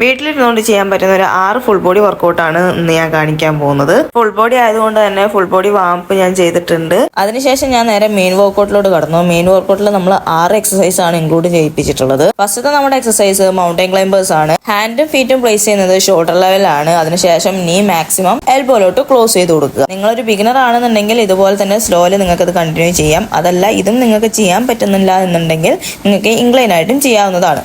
വീട്ടിലിരുന്നുകൊണ്ട് ചെയ്യാൻ പറ്റുന്ന ഒരു 6 ഫുൾ ബോഡി വർക്കൗട്ടാണ് ഇന്ന് ഞാൻ കാണിക്കാൻ പോകുന്നത്. ഫുൾ ബോഡി ആയതുകൊണ്ട് തന്നെ ഫുൾ ബോഡി വാംപ്പ് ഞാൻ ചെയ്തിട്ടുണ്ട്. അതിനുശേഷം ഞാൻ നേരെ മെയിൻ വർക്കൗട്ടിലോട്ട് കടന്നു. മെയിൻ വർക്കൗട്ടിൽ നമ്മൾ 6 എക്സസൈസ് ആണ് ഇൻക്ലൂഡ് ചെയ്യിപ്പിച്ചിട്ടുള്ളത്. ഫസ്റ്റത്തെ നമ്മുടെ എക്സസൈസ് മൗണ്ടൻ ക്ലൈംബേഴ്സ് ആണ്. ഹാൻഡും ഫീറ്റും പ്ലേസ് ചെയ്യുന്നത് ഷോൾഡർ ലെവലാണ്. അതിനുശേഷം നീ മാക്സിമം എൽബോയിലോട്ട് ക്ലോസ് ചെയ്ത് കൊടുക്കുക. നിങ്ങളൊരു ബിഗിനർ ആണെന്നുണ്ടെങ്കിൽ ഇതുപോലെ തന്നെ സ്ലോലി നിങ്ങൾക്ക് അത് കണ്ടിന്യൂ ചെയ്യാം. അതല്ല ഇതും നിങ്ങൾക്ക് ചെയ്യാൻ പറ്റുന്നില്ല എന്നുണ്ടെങ്കിൽ നിങ്ങൾക്ക് ഇൻക്ലൈൻ ആയിട്ടും ചെയ്യാവുന്നതാണ്.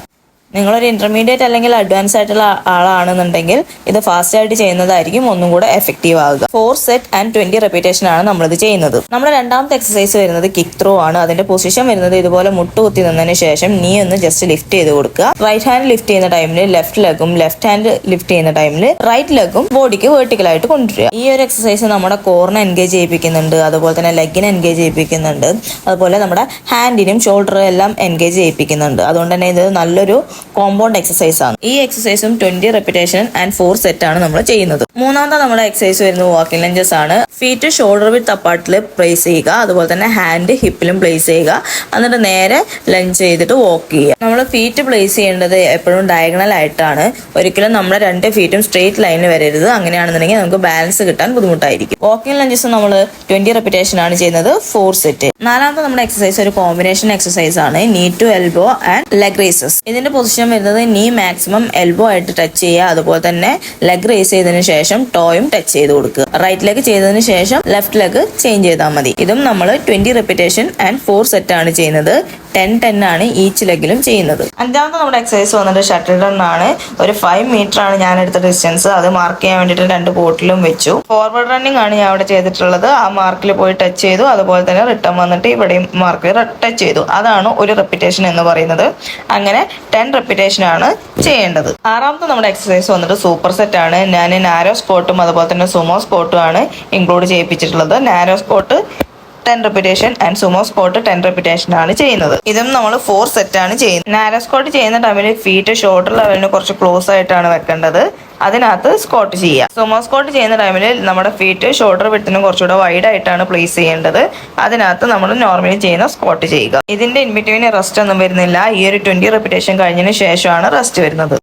നിങ്ങളൊരു ഇന്റർമീഡിയറ്റ് അല്ലെങ്കിൽ അഡ്വാൻസ് ആയിട്ടുള്ള ആളാണെന്നുണ്ടെങ്കിൽ ഇത് ഫാസ്റ്റ് ആയിട്ട് ചെയ്യുന്നതായിരിക്കും ഒന്നും കൂടെ എഫക്റ്റീവ് ആവുക. 4 സെറ്റ് ആൻഡ് 20 റെപ്പിറ്റേഷൻ ആണ് നമ്മളിത് ചെയ്യുന്നത്. നമ്മുടെ രണ്ടാമത്തെ എക്സസൈസ് വരുന്നത് കിക്ക് ത്രോ ആണ്. അതിന്റെ പൊസിഷൻ വരുന്നത് ഇതുപോലെ മുട്ടുകുത്തി നിന്നതിന് ശേഷം നീ ഒന്ന് ജസ്റ്റ് ലിഫ്റ്റ് ചെയ്ത് കൊടുക്കുക. റൈറ്റ് ഹാൻഡ് ലിഫ്റ്റ് ചെയ്യുന്ന ടൈമിൽ ലെഫ്റ്റ് ലെഗും ലെഫ്റ്റ് ഹാൻഡ് ലിഫ്റ്റ് ചെയ്യുന്ന ടൈമിൽ റൈറ്റ് ലെഗും ബോഡിക്ക് വെർട്ടിക്കൽ ആയിട്ട് കൊണ്ടുവരിക. ഈ ഒരു എക്സസൈസ് നമ്മുടെ കോറിനെ എൻഗേജ് ചെയ്യിപ്പിക്കുന്നുണ്ട്, അതുപോലെ തന്നെ ലെഗിനെ എൻഗേജ് ചെയ്യിപ്പിക്കുന്നുണ്ട്, അതുപോലെ നമ്മുടെ ഹാൻഡിനും ഷോൾഡറും എല്ലാം എൻഗേജ് ചെയ്യിപ്പിക്കുന്നുണ്ട്. അതുകൊണ്ട് തന്നെ ഇത് നല്ലൊരു കോമ്പൗണ്ട് എക്സസൈസ് ആണ്. ഈ എക്സസൈസും 20 റെപ്പിറ്റേഷൻ ആൻഡ് 4 സെറ്റ് ആണ് നമ്മൾ ചെയ്യുന്നത്. മൂന്നാമത്തെ നമ്മുടെ എക്സസൈസ് വരുന്നത് വാക്കിംഗ് ലഞ്ചസ് ആണ്. ഫീറ്റ് ഷോൾഡർ വിത്ത് അപ്പാർട്ടിൽ പ്ലേസ് ചെയ്യുക, അതുപോലെ തന്നെ ഹാൻഡ് ഹിപ്പിലും പ്ലേസ് ചെയ്യുക, എന്നിട്ട് നേരെ ലഞ്ച് ചെയ്തിട്ട് വാക്ക് ചെയ്യുക. നമ്മൾ ഫീറ്റ് പ്ലേസ് ചെയ്യേണ്ടത് എപ്പോഴും ഡയഗണൽ ആയിട്ടാണ്. ഒരിക്കലും നമ്മുടെ 2 ഫീറ്റും സ്ട്രെയിറ്റ് ലൈനിൽ വരരുത്. അങ്ങനെയാണെന്നുണ്ടെങ്കിൽ നമുക്ക് ബാലൻസ് കിട്ടാൻ ബുദ്ധിമുട്ടായിരിക്കും. വാക്കിംഗ് ലഞ്ചസ് നമ്മൾ 20 റെപ്പിറ്റേഷൻ ആണ് ചെയ്യുന്നത്, 4 സെറ്റ്. നാലാമത്തെ നമ്മുടെ എക്സസൈസ് ഒരു കോമ്പിനേഷൻ എക്സസൈസ് ആണ്, knee to elbow and leg raises. ഇതിന്റെ പൊസിഷൻ വരുന്നത് നീ മാക്സിമം എൽബോ ആയിട്ട് ടച്ച് ചെയ്യുക, അതുപോലെ തന്നെ ലെഗ് റേസ് ചെയ്തതിനു ശേഷം ടോയും ടച്ച് ചെയ്ത് കൊടുക്കുക. റൈറ്റ് ലെഗ് ചെയ്തതിനു ശേഷം ലെഫ്റ്റ് ലെഗ് ചേഞ്ച് ചെയ്താൽ മതി. ഇതും നമ്മൾ 20 റെപ്പിറ്റേഷൻ ആൻഡ് 4 സെറ്റ് ആണ് ചെയ്യുന്നത്. 10 ആണ് ഈച്ച് ലെഗിലും ചെയ്യുന്നത്. അഞ്ചാമത്തെ നമ്മുടെ എക്സസൈസ് വന്നിട്ട് ഷട്ടിൽ റൺ ആണ്. ഒരു 5 മീറ്റർ ആണ് ഞാൻ എടുത്ത ഡിസ്റ്റൻസ്. അത് മാർക്ക് ചെയ്യാൻ വേണ്ടിയിട്ട് 2 ബോട്ടിലും വെച്ചു. ഫോർവേഡ് റണ്ണിങ് ആണ് ഞാൻ അവിടെ ചെയ്തിട്ടുള്ളത്. ആ മാർക്കിൽ പോയി ടച്ച് ചെയ്തു, അതുപോലെ തന്നെ റിട്ടേൺ വന്നിട്ട് ഇവിടെയും മാർക്കിൽ ടച്ച് ചെയ്തു. അതാണ് ഒരു റെപ്പിറ്റേഷൻ എന്ന് പറയുന്നത്. അങ്ങനെ 10 റെപ്പിറ്റേഷൻ ആണ് ചെയ്യേണ്ടത്. ആറാമത്തെ നമ്മുടെ എക്സസൈസ് വന്നിട്ട് സൂപ്പർ സെറ്റ് ആണ്. ഞാൻ നാരോ സ്കോട്ടും അതുപോലെ തന്നെ സുമോ സ്കോട്ടും ആണ് ഇൻക്ലൂഡ് ചെയ്യിപ്പിച്ചിട്ടുള്ളത്. Narrow squat 10 repetition and sumo squat 10 repetition ആണ് ചെയ്യുന്നത്. ഇതും നമ്മൾ 4 സെറ്റ് ആണ് ചെയ്യുന്നത്. നാരോ സ്കോട്ട് ചെയ്യുന്ന ടൈമിൽ ഫീറ്റ് ഷോൾഡർ ലെവലിന് കുറച്ച് ക്ലോസ് ആയിട്ടാണ് വെക്കേണ്ടത്. അതിനകത്ത് സ്കോട്ട് ചെയ്യുക. സുമോ സ്കോട്ട് ചെയ്യുന്ന ടൈമിൽ നമ്മുടെ ഫീറ്റ് ഷോൾഡർ വിട്ടിനും കുറച്ചുകൂടെ വൈഡ് ആയിട്ടാണ് പ്ലേസ് ചെയ്യേണ്ടത്. അതിനകത്ത് നമ്മൾ നോർമലി ചെയ്യുന്ന സ്കോട്ട് ചെയ്യുക. ഇതിന്റെ ഇൻബിറ്റ്വീൻ റെസ്റ്റ് ഒന്നും വരുന്നില്ല. ഈ ഒരു 20 റെപ്പിറ്റേഷൻ കഴിഞ്ഞതിന് ശേഷമാണ് റെസ്റ്റ് വരുന്നത്.